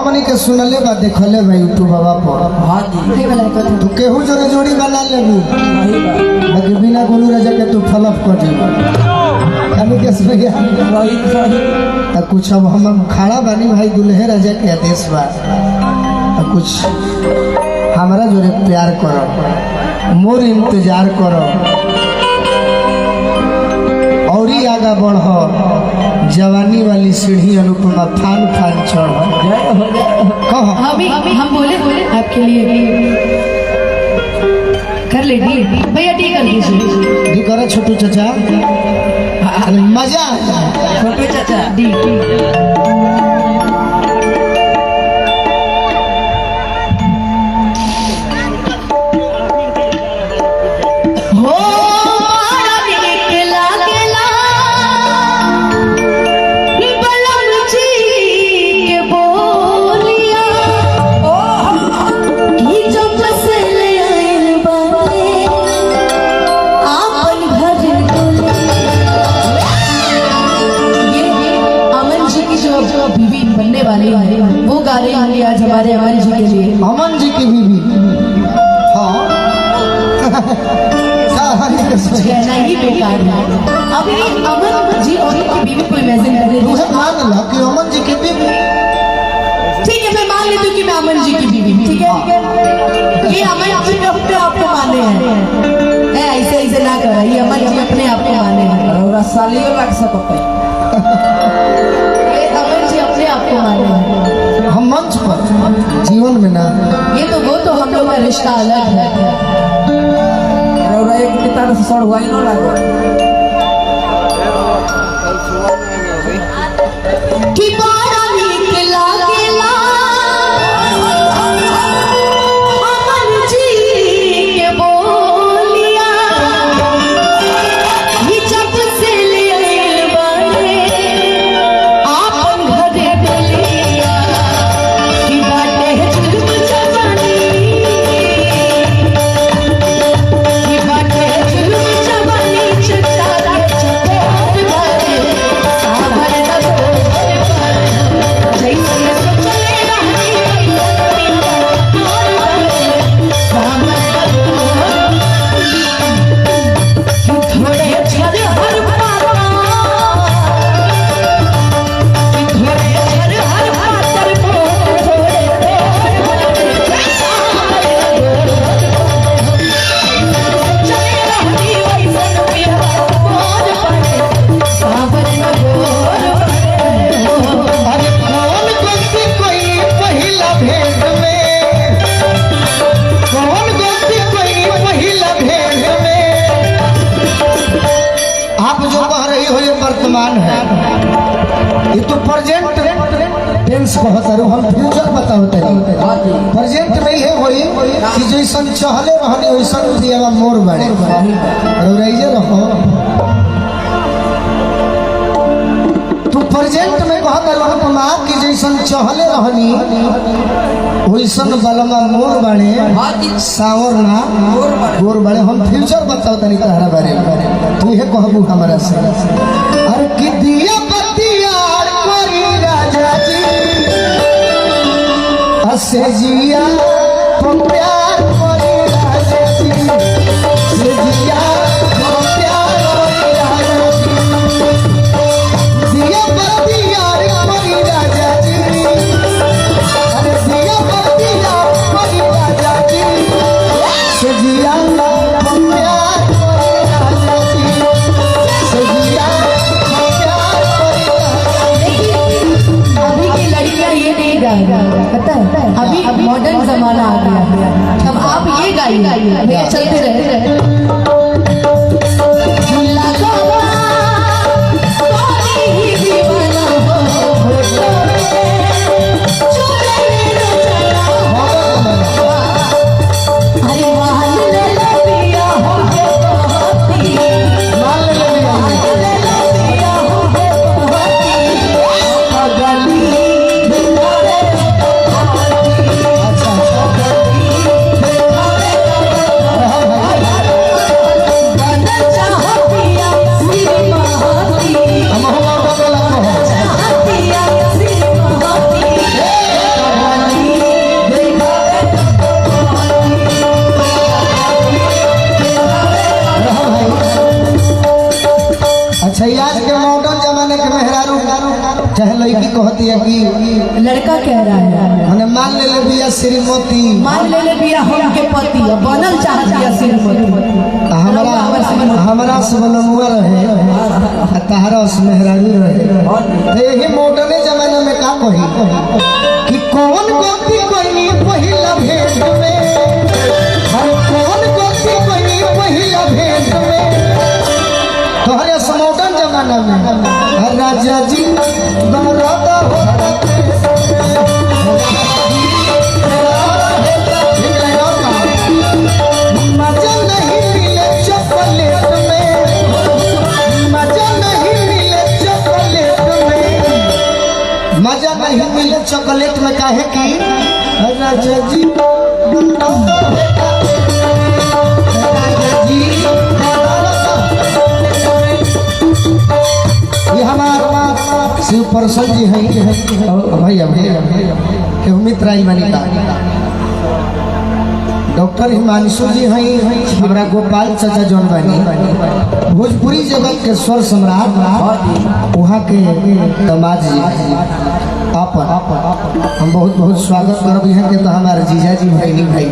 हमनी के सुनले बा देखले भाई यूट्यूब बाबा पर। हां जी तू केहू जोरे जोड़ी बना लेबू बाकी बिना गोलू राजा के तू फलप कर दे हमें के भैया त कुछ अब हम खड़ा बानी भाई दुल्हे राजा के आदेश बा कुछ हमारा जोरे प्यार करो मोर इंतजार करो और ही आगा बढ़ जवानी वाली सीढ़ी अनुपमा फान फान चढ़ कहो हम बोले आपके लिए कर ले डी भैया डी कर दीजिए डी करो छोटू चाचा मजा छोटू चाचा डी वो गा रहे हैं आज हमारे अमन जी के लिए। अमन जी की बीवी हाँ कहना ही बेकार है। अब ये अमन जी और उनकी बीवी को इमेजिन कर रहे हैं। मान लो कि अमन जी की बीवी ठीक है मैं मान लेती हूँ कि मैं अमन जी की बीवी ठीक है ये अमन जी अपने आप को माने हैं ऐसे ऐसे ना कर ये अमन जी अपने आप को माने हैं और सालियों लग सकते अमन जी अपने आप को माने हैं हम मंच पर जीवन में ना ये तो वो तो हम लोग का रिश्ता अलग है और एक पिता से सड़ हुआ ही ना लगा कि बड़ा नीक लागेला अमन जी के बोलिया ये जब से ले आइल बाड़े आपन घरे डोलिया कि बाटे जुल्म जवानी कि बाटे जुल्म जवानी चचा के चकोर बारे सावर वर्तमान है ये तो प्रेजेंट टेंस कहता रहो हम फ्यूचर बताते हैं प्रेजेंट में ये होई कि जैसन चहले रहनी वैसन दिया मोर बड़े और रहिए रहो तो प्रेजेंट में कहता रहो मां कि जैसन चहले रहनी वैसन बलमा मोर बड़े सावर ना गोर बड़े हम फ्यूचर बताओ तनी तहरा बारे में तू ये कहबू हमरा से अरे कि दिया बतियार कोरी राजा जी असे जिया तो प्यार कोरी राजा जी से जिया तो प्यार कोरी राजा जी दिया बतियार कोरी राजा जी अरे दिया बतियार कोरी राजा जी से जिया तो प्यार कोरी राजा जी से जिया अभी की लड़कियां ये नहीं गाएगा पता है अभी मॉडर्न जमाना आ गया अब आप ये गाइए भैया चलते रहे क्या कह रहा है? मैंने मान ले बिया श्रीमती मान ले बिया हम के पति अब बनल चाहत बिया श्रीमती। हमारा सबलमुआ रहे तहरा मेहरानी रहे। यही मॉडर्न जमाना में का कही कि कौन गलती कोई पहिला भेंट में, कौन गलती कोई पहिला भेंट में। तोहरे मॉडर्न जमाना में राजा जी दौराता होता मजा नहीं मिले चॉकलेट में, मजा नहीं मिले चॉकलेट में, मजा नहीं मिले चॉकलेट में। काहे की राजा जी ये हमारा शिव प्रसन्न जी है भैया भैया मित्र आई मानी का डॉक्टर हिमांशु जी हैं हमारा गोपाल चाचा जौन बानी भोजपुरी जगत के स्वर सम्राट वहाँ के दामाद जी अपन हम बहुत बहुत स्वागत करब यहाँ के। तो हमारे जीजा जी भाई भाई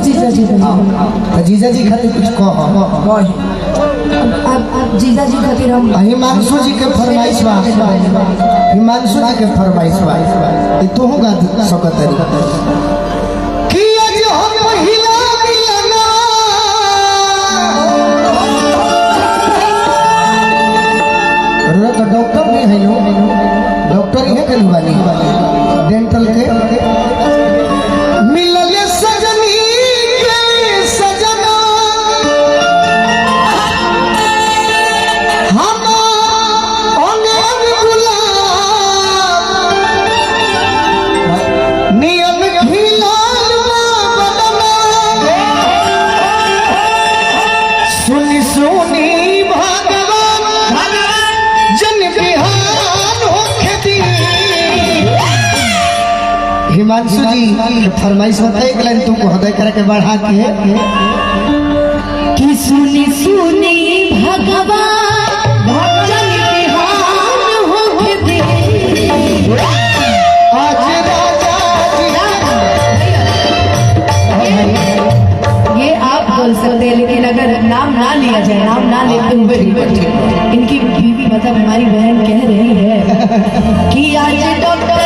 जीजा जी तो जीजा जी खातिर कुछ कह जीजा जी खातिर हम हिमांशु जी के फरमाइश बा, हिमांशु जी के फरमाइश बा तू गा सकत कि आज हम पहिला मिलना रे तो डॉक्टर नहीं है नो डॉक्टर ये के बानी डेंटल के मिलले सजनी के सजना हम अंग गुलाब नियम खिलाल सुनी सुनी भगवान जन बिहान होके दी। हिमांशु जी फरमाइश बताए एक लाइन तुमको हृदय करके बढ़ा के कि सुनी सुनी भगवान जन बिहान होके दी। आज राजा ये आप बोल सकते हैं, लेकिन अगर नाम ना लिया जाए, नाम ना लेते हुए इनकी बीवी मतलब हमारी बहन कह रही है कि आज डॉक्टर